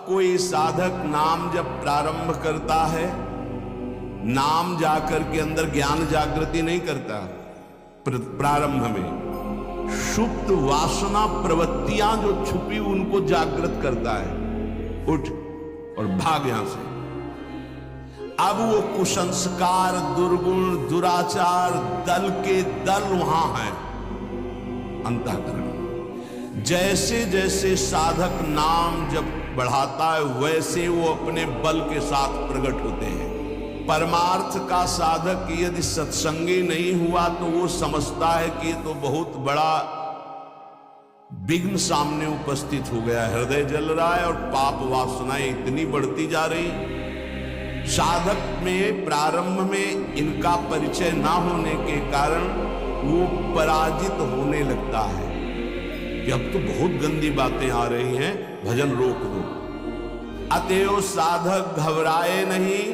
कोई साधक नाम जब प्रारंभ करता है, नाम जाकर के अंदर ज्ञान जागृति नहीं करता। प्रारंभ में सुप्त वासना प्रवृत्तियां जो छुपी उनको जागृत करता है। उठ और भाग यहां से। अब वो कुसंस्कार, दुर्गुण, दुराचार दल के दल वहां है अंतःकरण। जैसे जैसे साधक नाम जब बढ़ाता है वैसे वो अपने बल के साथ प्रकट होते हैं। परमार्थ का साधक यदि सत्संगी नहीं हुआ तो वो समझता है कि तो बहुत बड़ा विघ्न सामने उपस्थित हो गया, हृदय जल रहा है और पाप वासनाएं इतनी बढ़ती जा रही। साधक में प्रारंभ में इनका परिचय ना होने के कारण वो पराजित होने लगता है कि अब तो बहुत गंदी बातें आ रही हैं, भजन रोक दो। अतएव साधक घबराए नहीं,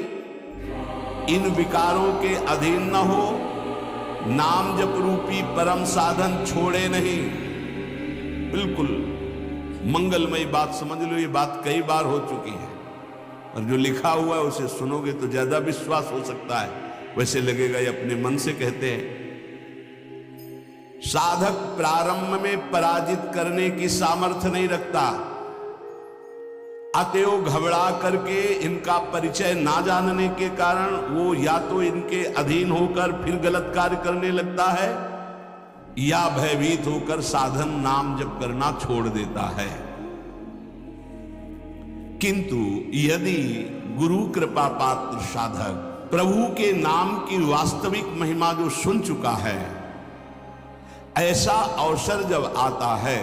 इन विकारों के अधीन न हो, नाम जप रूपी परम साधन छोड़े नहीं। बिल्कुल मंगलमयी बात समझ लो, ये बात कई बार हो चुकी है और जो लिखा हुआ है उसे सुनोगे तो ज्यादा विश्वास हो सकता है, वैसे लगेगा ये अपने मन से कहते हैं। साधक प्रारंभ में पराजित करने की सामर्थ्य नहीं रखता, अतएव घबरा करके इनका परिचय ना जानने के कारण वो या तो इनके अधीन होकर फिर गलत कार्य करने लगता है या भयभीत होकर साधन नाम जप करना छोड़ देता है। किंतु यदि गुरु कृपा पात्र साधक प्रभु के नाम की वास्तविक महिमा जो सुन चुका है, ऐसा अवसर जब आता है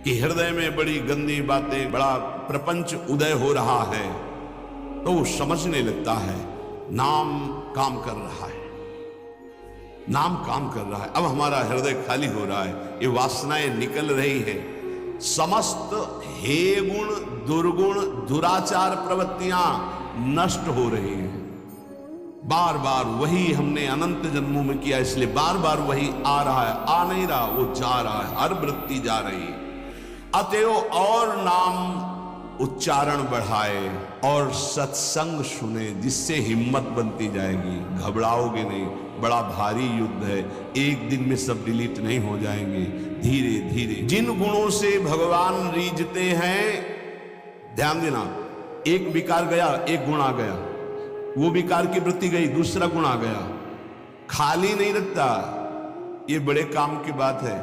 कि हृदय में बड़ी गंदी बातें, बड़ा प्रपंच उदय हो रहा है, तो वो समझने लगता है नाम काम कर रहा है, नाम काम कर रहा है। अब हमारा हृदय खाली हो रहा है, ये वासनाएं निकल रही है, समस्त हे गुण, दुर्गुण, दुराचार प्रवृत्तियां नष्ट हो रही हैं। बार बार वही हमने अनंत जन्मों में किया, इसलिए बार बार वही आ रहा है, आ नहीं रहा, वो जा रहा है, हर वृत्ति जा रही है। अतएव और नाम उच्चारण बढ़ाए और सत्संग सुने, जिससे हिम्मत बनती जाएगी, घबराओगे नहीं। बड़ा भारी युद्ध है, एक दिन में सब डिलीट नहीं हो जाएंगे, धीरे धीरे। जिन गुणों से भगवान रीझते हैं, ध्यान देना, एक विकार गया, एक गुण आ गया, वो विकार की वृत्ति गई, दूसरा गुण आ गया, खाली नहीं रखता। ये बड़े काम की बात है।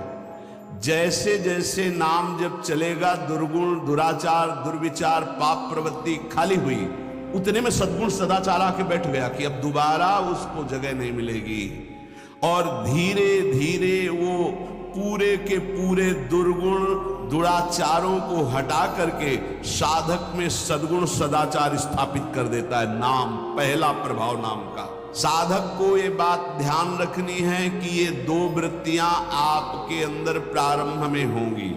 जैसे जैसे नाम जब चलेगा, दुर्गुण, दुराचार, दुर्विचार, पाप प्रवृत्ति खाली हुई, उतने में सद्गुण सदाचार आके बैठ गया कि अब दोबारा उसको जगह नहीं मिलेगी। और धीरे धीरे वो पूरे के पूरे दुर्गुण, दुराचारों को हटा करके साधक में सद्गुण सदाचार स्थापित कर देता है। नाम, पहला प्रभाव नाम का। साधक को ये बात ध्यान रखनी है कि ये दो वृत्तियां आपके अंदर प्रारंभ में होंगी,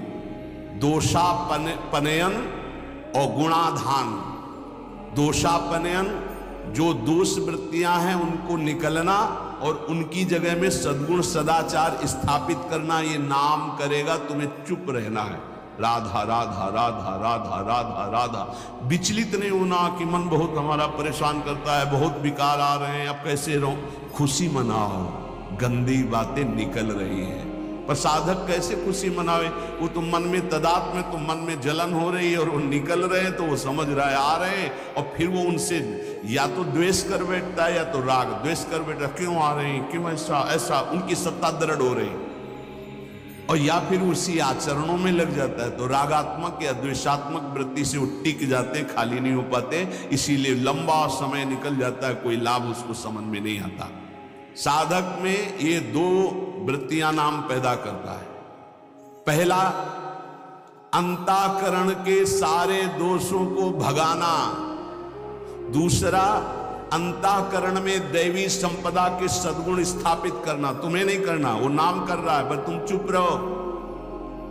दोषापनयन और गुणाधान। दोषापनयन, जो दोष वृत्तियां हैं उनको निकलना और उनकी जगह में सद्गुण सदाचार स्थापित करना, ये नाम करेगा। तुम्हें चुप रहना है, राधा राधा राधा राधा राधा राधा। विचलित नहीं होना कि मन बहुत हमारा परेशान करता है, बहुत विकार आ रहे हैं, अब कैसे रहो। खुशी मनाओ, गंदी बातें निकल रही हैं। पर साधक कैसे खुशी मनावे? वो तो मन में तदात्म में, तो मन में जलन हो रही है और वो निकल रहे हैं, तो वो समझ रहा है आ रहे हैं, और फिर वो उनसे या तो द्वेष कर बैठता है या तो राग। द्वेष कर बैठता, क्यों आ रहे हैं, क्यों ऐसा ऐसा, उनकी सत्ता दृढ़ हो रही, और या फिर उसी आचरणों में लग जाता है, तो रागात्मक या द्वेषात्मक वृत्ति से वो टिक जाते हैं, खाली नहीं हो पाते, इसीलिए लंबा समय निकल जाता है, कोई लाभ उसको समझ में नहीं आता। साधक में ये दो वृत्तियां नाम पैदा करता है। पहला, अंतःकरण के सारे दोषों को भगाना। दूसरा, अंतःकरण में दैवी संपदा के सद्गुण स्थापित करना। तुम्हें नहीं करना, वो नाम कर रहा है, पर तुम चुप रहो।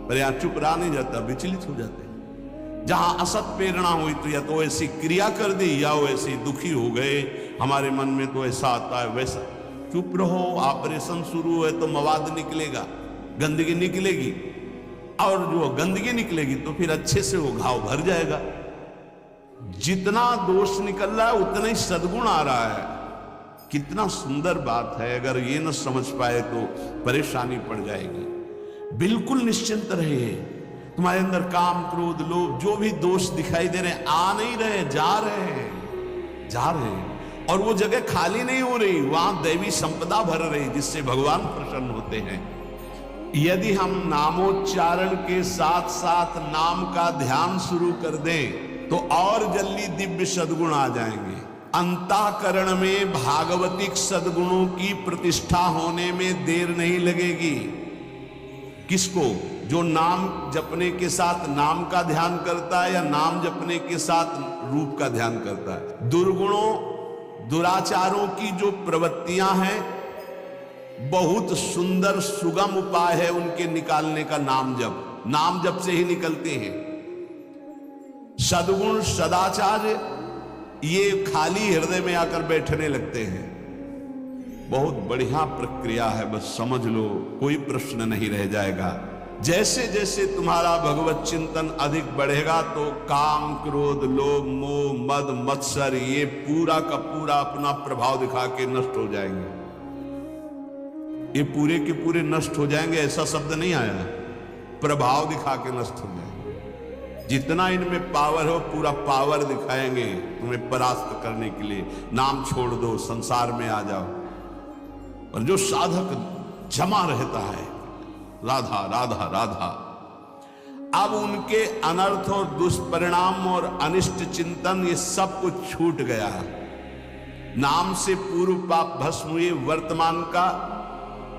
पर यहां चुप रहा नहीं जाता, विचलित हो जाते हैं। जहां असत प्रेरणा हुई तो या तो ऐसी क्रिया कर दी या वो ऐसे दुखी हो गए, हमारे मन में तो ऐसा आता है वैसा। चुप रहो, ऑपरेशन शुरू है तो मवाद निकलेगा, गंदगी निकलेगी। और जो गंदगी निकलेगी तो फिर अच्छे से वो घाव भर जाएगा। जितना दोष निकल रहा है उतना ही सद्गुण आ रहा है। कितना सुंदर बात है। अगर ये न समझ पाए तो परेशानी पड़ जाएगी। बिल्कुल निश्चिंत रहिए। तुम्हारे अंदर काम, क्रोध, लोभ जो भी दोष दिखाई दे रहे हैं, आ नहीं रहे, जा रहे हैं, जा रहे हैं। और वो जगह खाली नहीं हो रही, वहां दैवी संपदा भर रही, जिससे भगवान प्रसन्न होते हैं। यदि हम नामोच्चारण के साथ साथ नाम का ध्यान शुरू कर दें तो और जल्दी दिव्य सद्गुण आ जाएंगे। अंतःकरण में भागवतिक सद्गुणों की प्रतिष्ठा होने में देर नहीं लगेगी। किसको? जो नाम जपने के साथ नाम का ध्यान करता है या नाम जपने के साथ रूप का ध्यान करता है। दुर्गुणों, दुराचारों की जो प्रवृत्तियां हैं, बहुत सुंदर सुगम उपाय है उनके निकालने का नाम जप। नाम जप से ही निकलते हैं। सद्गुण, सदाचार ये खाली हृदय में आकर बैठने लगते हैं। बहुत बढ़िया प्रक्रिया है, बस समझ लो, कोई प्रश्न नहीं रह जाएगा। जैसे जैसे तुम्हारा भगवत चिंतन अधिक बढ़ेगा तो काम, क्रोध, लोभ, मोह, मद, मत्सर ये पूरा का पूरा अपना प्रभाव दिखा के नष्ट हो जाएंगे। ये पूरे के पूरे नष्ट हो जाएंगे, ऐसा शब्द नहीं आया, प्रभाव दिखा के नष्ट हो जाएंगे। जितना इनमें पावर हो पूरा पावर दिखाएंगे तुम्हें परास्त करने के लिए। नाम छोड़ दो, संसार में आ जाओ। और जो साधक जमा रहता है, राधा राधा राधा, अब उनके अनर्थ और दुष्परिणाम और अनिष्ट चिंतन ये सब कुछ छूट गया। नाम से पूर्व पाप भस्म हुए। वर्तमान का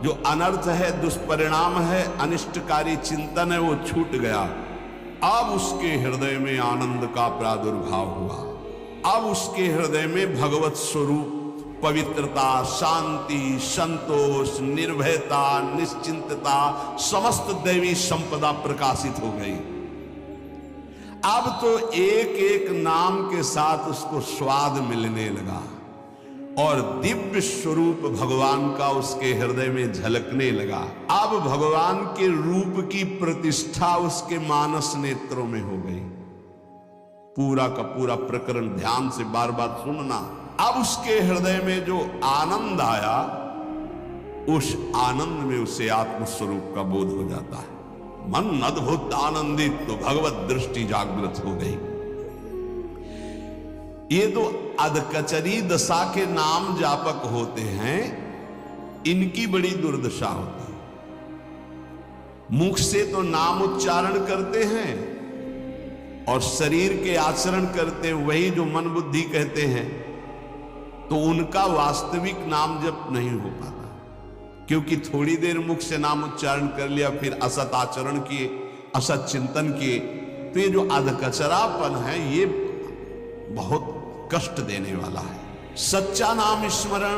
जो अनर्थ है, दुष्परिणाम है, अनिष्टकारी चिंतन है, वो छूट गया। अब उसके हृदय में आनंद का प्रादुर्भाव हुआ। अब उसके हृदय में भगवत स्वरूप, पवित्रता, शांति, संतोष, निर्भयता, निश्चिंतता, समस्त दैवी संपदा प्रकाशित हो गई। अब तो एक एक नाम के साथ उसको स्वाद मिलने लगा और दिव्य स्वरूप भगवान का उसके हृदय में झलकने लगा। अब भगवान के रूप की प्रतिष्ठा उसके मानस नेत्रों में हो गई। पूरा का पूरा प्रकरण ध्यान से बार बार सुनना। अब उसके हृदय में जो आनंद आया, उस आनंद में उसे आत्मस्वरूप का बोध हो जाता है। मन अद्भुत आनंदित, तो भगवत दृष्टि जागृत हो गई। ये तो अधकचरी दशा के नाम जापक होते हैं, इनकी बड़ी दुर्दशा होती है। मुख से तो नाम उच्चारण करते हैं और शरीर के आचरण करते हैं वही जो मन बुद्धि कहते हैं, तो उनका वास्तविक नाम जप नहीं हो पाता। क्योंकि थोड़ी देर मुख से नाम उच्चारण कर लिया, फिर असत आचरण किए, असत चिंतन किए, तो ये जो अधकचरापन है ये बहुत कष्ट देने वाला है। सच्चा नाम स्मरण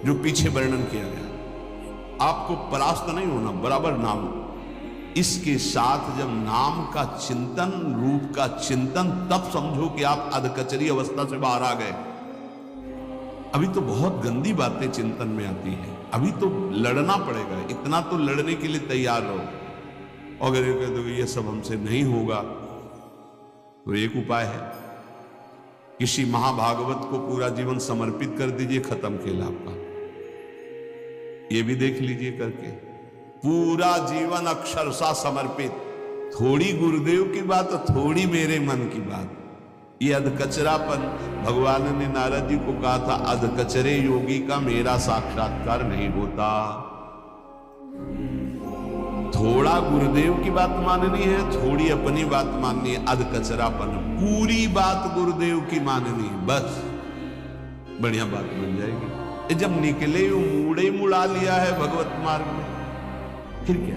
जो पीछे वर्णन किया गया, आपको परास्त नहीं होना, बराबर नाम। इसके साथ जब नाम का चिंतन, रूप का चिंतन, तब समझो कि आप अधकचरी अवस्था से बाहर आ गए। अभी तो बहुत गंदी बातें चिंतन में आती हैं, अभी तो लड़ना पड़ेगा। इतना तो लड़ने के लिए तैयार रहो। अगर ये कह दो ये सब हमसे नहीं होगा, तो एक उपाय है, किसी महाभागवत को पूरा जीवन समर्पित कर दीजिए, खत्म खेल आपका। ये भी देख लीजिए करके, पूरा जीवन अक्षरशः समर्पित। थोड़ी गुरुदेव की बात और थोड़ी मेरे मन की बात। ये अधकचरापन, भगवान ने नारद जी को कहा था, अधकचरे योगी का मेरा साक्षात्कार नहीं होता। थोड़ा गुरुदेव की बात माननी है, थोड़ी अपनी बात माननी है, अधकचरापन। पूरी बात गुरुदेव की माननी है, बस बढ़िया बात बन जाएगी। जब निकले वो मूड़े ही मुड़ा लिया है भगवत मार्ग में, फिर क्या?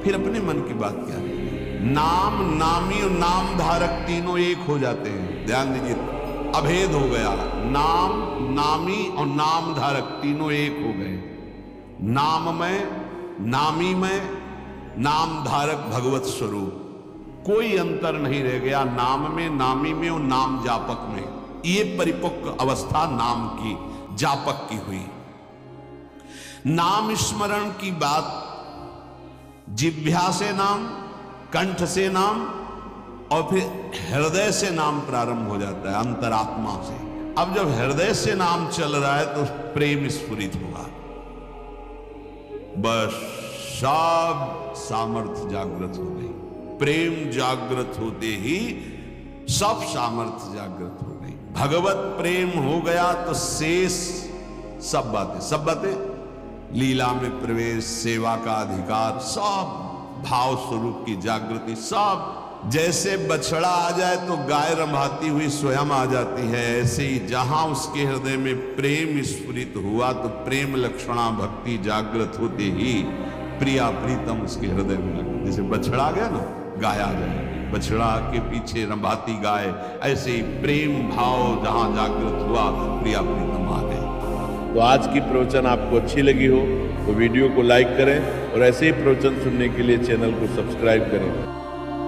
फिर अपने मन की बात क्या? नाम, नामी और नाम धारक तीनों एक हो जाते हैं। ध्यान दीजिए, अभेद हो गया। नाम, नामी और नाम धारक तीनों एक हो गए। नाम में, नामी में, नाम धारक भगवत स्वरूप, कोई अंतर नहीं रह गया नाम में, नामी में और नाम जापक में। ये परिपक्व अवस्था नाम की, जापक की हुई। नाम स्मरण की बात जिह्वा से नाम, कंठ से नाम और फिर हृदय से नाम प्रारंभ हो जाता है, अंतरात्मा से। अब जब हृदय से नाम चल रहा है तो प्रेम स्फुरित हुआ, बस सब सामर्थ्य जागृत हो गई। प्रेम जागृत होते ही सब सामर्थ्य जागृत हो गई। भगवत प्रेम हो गया तो शेष सब बातें, लीला में प्रवेश, सेवा का अधिकार, सब भाव स्वरूप की जागृति, सब। जैसे बछड़ा आ जाए तो गाय रंभाती हुई स्वयं आ जाती है, ऐसे ही जहां उसके हृदय में प्रेम स्फुरित हुआ तो प्रेम लक्षणा भक्ति जागृत होते ही प्रिया प्रीतम उसके हृदय में लगा। जैसे बछड़ा आ गया ना, गाय आ जाएगी, बछड़ा के पीछे रंभाती गाय, ऐसे ही प्रेम भाव जहां जागृत हुआ प्रिया प्रीतम आ गए। तो आज की प्रवचन आपको अच्छी लगी हो तो वीडियो को लाइक करें और ऐसे ही प्रवचन सुनने के लिए चैनल को सब्सक्राइब करें।